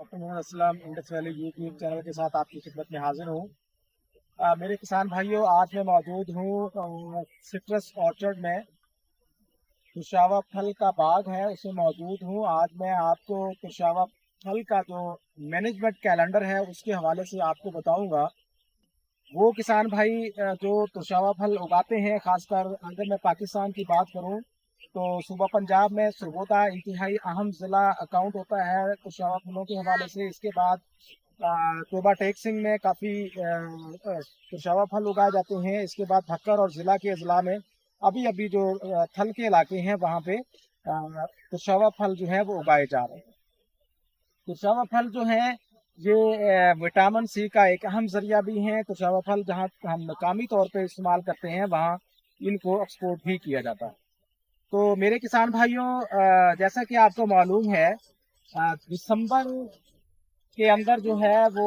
Doctor Mohammad Aslam Indus Valley YouTube channel के साथ आपकी खिदमत में हाजिर हूँ। मेरे किसान भाइयों, आज मैं मौजूद हूँ सिट्रस ऑर्चर्ड में। तुशावा फल का बाग है, उसमें मौजूद हूँ। आज मैं आपको तुशावा फल का जो मैनेजमेंट कैलेंडर है उसके हवाले से आपको बताऊंगा। वो किसान भाई जो तुशावा फल उगाते हैं, खासकर अगर मैं पाकिस्तान की बात करूं तो सूबा पंजाब में सरगोदा इंतहाई अहम ज़िला अकाउंट होता है तुशावा फलों के हवाले से। इसके बाद तोबा टेक सिंह में काफ़ी तुशावा फल उगाए जाते हैं। इसके बाद भक्कर और ज़िला के अजला में अभी अभी जो थल के इलाके हैं वहाँ पे तुशावा फल जो है वो उगाए जा रहे हैं। तुशावा फल जो है ये विटामिन सी का एक अहम जरिया भी है। तुशावा फल जहाँ हम मकामी तौर पे इस्तेमाल करते हैं वहाँ इनको एक्सपोर्ट भी किया जाता है। तो मेरे किसान भाइयों, जैसा कि आपको मालूम है, दिसंबर के अंदर जो है वो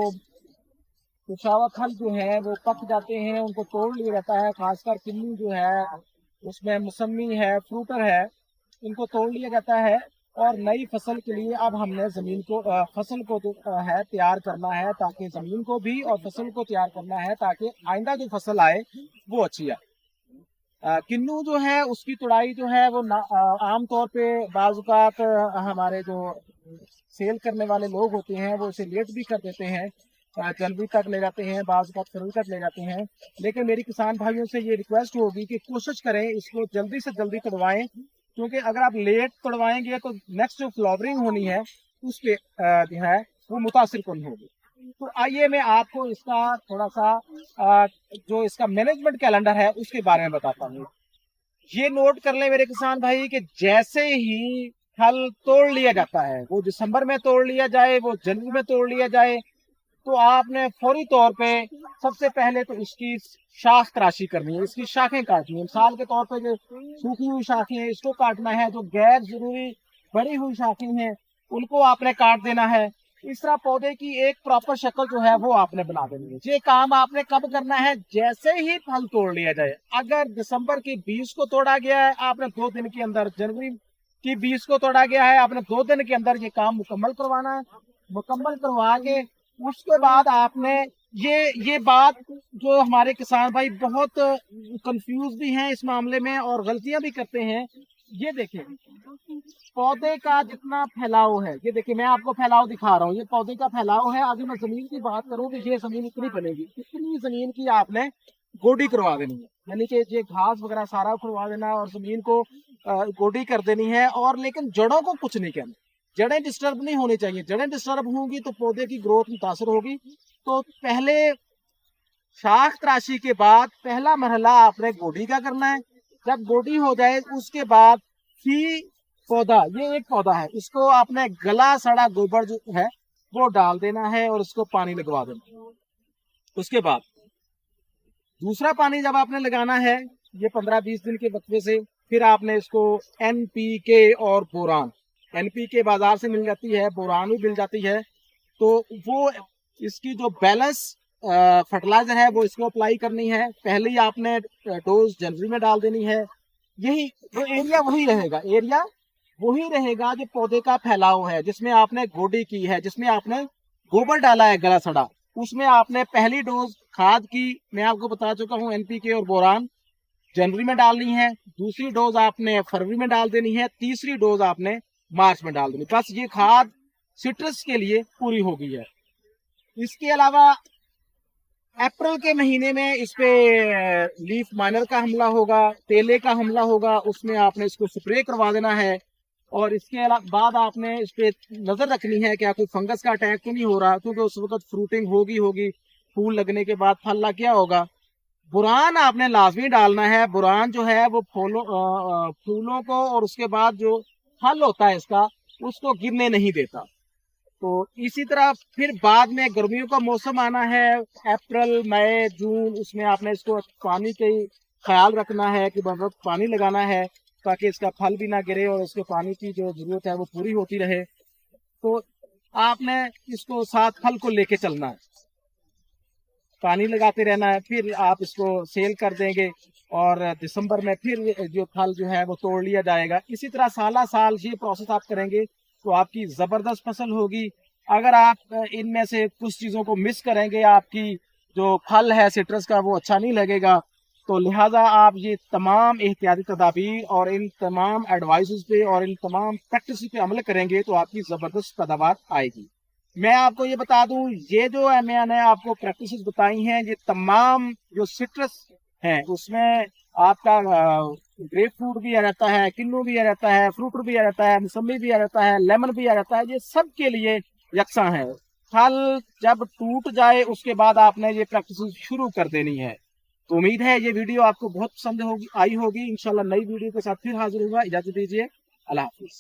तुशावा फल जो है वो पक जाते हैं, उनको तोड़ लिया जाता है। खासकर किन्नू जो है, उसमें मौसमी है, फ्रूटर है, इनको तोड़ लिया जाता है। और नई फसल के लिए अब हमने जमीन को फसल को जो है तैयार करना है, ताकि जमीन को भी और फसल को तैयार करना है ताकि आइंदा जो फसल आए वो अच्छी आए। किन्नू जो है उसकी तुड़ाई जो है वो आम तौर पे बाज़ हमारे जो सेल करने वाले लोग होते हैं वो इसे लेट भी कर देते हैं, जनवरी तक ले जाते हैं, बाज़ फरवरी तक ले जाते हैं। लेकिन मेरी किसान भाइयों से ये रिक्वेस्ट होगी कि कोशिश करें इसको जल्दी से जल्दी तोड़वाएं, क्योंकि अगर आप लेट तोड़वाएंगे तो नेक्स्ट जो फ्लावरिंग होनी है उस पे जो है वो मुतासिर कन होगी। तो आइए मैं आपको इसका थोड़ा सा जो इसका मैनेजमेंट कैलेंडर है उसके बारे में बताता हूँ। ये नोट कर ले मेरे किसान भाई कि जैसे ही फल तोड़ लिया जाता है, वो दिसंबर में तोड़ लिया जाए, वो जनवरी में तोड़ लिया जाए, तो आपने फौरी तौर पे सबसे पहले तो इसकी शाख तराशी करनी है, इसकी शाखें काटनी है। मिसाल के तौर पे जो सूखी हुई शाखें हैं इसको काटना है, जो गैर जरूरी बड़ी हुई शाखें हैं उनको आपने काट देना है। इस तरह पौधे की एक प्रॉपर शक्ल जो है वो आपने बना देनी है। ये काम आपने कब करना है? जैसे ही फल तोड़ लिया जाए। अगर दिसंबर की 20 को तोड़ा गया है, आपने 2 दिन के अंदर, जनवरी की 20 को तोड़ा गया है, आपने 2 दिन के अंदर ये काम मुकम्मल करवाना है। मुकम्मल करवा के उसके बाद आपने ये बात, जो हमारे किसान भाई बहुत कंफ्यूज भी हैं इस मामले में और गलतियां भी करते हैं, ये देखिए पौधे का जितना फैलाव है, ये देखिए मैं आपको फैलाव दिखा रहा हूँ, ये पौधे का फैलाव है। अगर मैं जमीन की बात करूँ तो ये जमीन इतनी बनेगी, इतनी जमीन की आपने गोडी करवा देनी है, यानी कि ये घास वगैरह सारा करवा देना और जमीन को गोडी कर देनी है। और लेकिन जड़ों को कुछ नहीं करना, जड़ें डिस्टर्ब नहीं होनी चाहिए। जड़ें डिस्टर्ब होंगी तो पौधे की ग्रोथ मुतासर होगी। तो पहले शाख तराशी के बाद पहला मरहला आपने गोडी का करना है। जब गोडी हो जाए उसके बाद ही पौधा, ये एक पौधा है, इसको आपने गला सड़ा गोबर जो है वो डाल देना है और उसको पानी लगवा देना। उसके बाद दूसरा पानी जब आपने लगाना है, ये 15-20 दिन के वक्फे से, फिर आपने इसको NPK और बोरान, NPK बाजार से मिल जाती है, बोरान भी मिल जाती है, तो वो इसकी जो बैलेंस फर्टिलाइजर है वो इसको अप्लाई करनी है। पहले ही आपने डोज जनवरी में डाल देनी है। यही वो एरिया वही रहेगा, एरिया वही रहेगा जो पौधे का फैलाव है, जिसमें आपने गोडी की है, जिसमें आपने गोबर डाला है गला सड़ा, उसमें आपने पहली डोज खाद की मैं आपको बता चुका हूँ, NPK और बोरान जनवरी में डालनी है। दूसरी डोज आपने फरवरी में डाल देनी है। तीसरी डोज आपने मार्च में डाल देनी। बस ये खाद सिट्रस के लिए पूरी हो गई है। इसके अलावा अप्रैल के महीने में इस पे लीफ माइनर का हमला होगा, तेले का हमला होगा, उसमें आपने इसको स्प्रे करवा देना है। और इसके बाद आपने इस पे नजर रखनी है क्या कोई फंगस का अटैक तो नहीं हो रहा, क्योंकि उस वक्त फ्रूटिंग होगी, फूल लगने के बाद फल लग गया होगा। बुरान आपने लाजमी डालना है। बुरान जो है वो फूलों को और उसके बाद जो फल होता है इसका उसको गिरने नहीं देता। तो इसी तरह फिर बाद में गर्मियों का मौसम आना है, अप्रैल मई जून, उसमें आपने इसको पानी के ख्याल रखना है कि बहुत पानी लगाना है ताकि इसका फल भी ना गिरे और इसके पानी की जो जरूरत है वो पूरी होती रहे। तो आपने इसको साथ फल को लेके चलना है, पानी लगाते रहना है, फिर आप इसको सेल कर देंगे और दिसंबर में फिर जो फल जो है वो तोड़ लिया जाएगा। इसी तरह साल ये प्रोसेस आप करेंगे तो आपकी जबरदस्त फसल होगी। अगर आप इनमें से कुछ चीज़ों को मिस करेंगे, आपकी जो फल है सिट्रस का वो अच्छा नहीं लगेगा। तो लिहाजा आप ये तमाम एहतियाती तदाबीर और इन तमाम एडवाइसेस पे और इन तमाम प्रैक्टिस पे अमल करेंगे तो आपकी ज़बरदस्त पैदावार आएगी। मैं आपको ये बता दूं, ये जो है मैंने आपको प्रैक्टिस बताई हैं, ये तमाम जो सिट्रस हैं उसमें आपका ग्रेप फ्रूट भी आ जाता है, किन्नू भी आ जाता है, फ्रूट भी आ जाता है, मौसमी भी आ जाता है, लेमन भी आ जाता है, ये सब के लिए यकसा है। फल जब टूट जाए उसके बाद आपने ये प्रैक्टिस शुरू कर देनी है। तो उम्मीद है ये वीडियो आपको बहुत पसंद होगी, आई होगी। इंशाल्लाह नई वीडियो के साथ फिर हाजिर होगा। इजाजत दीजिए, अल्लाह हाफिज।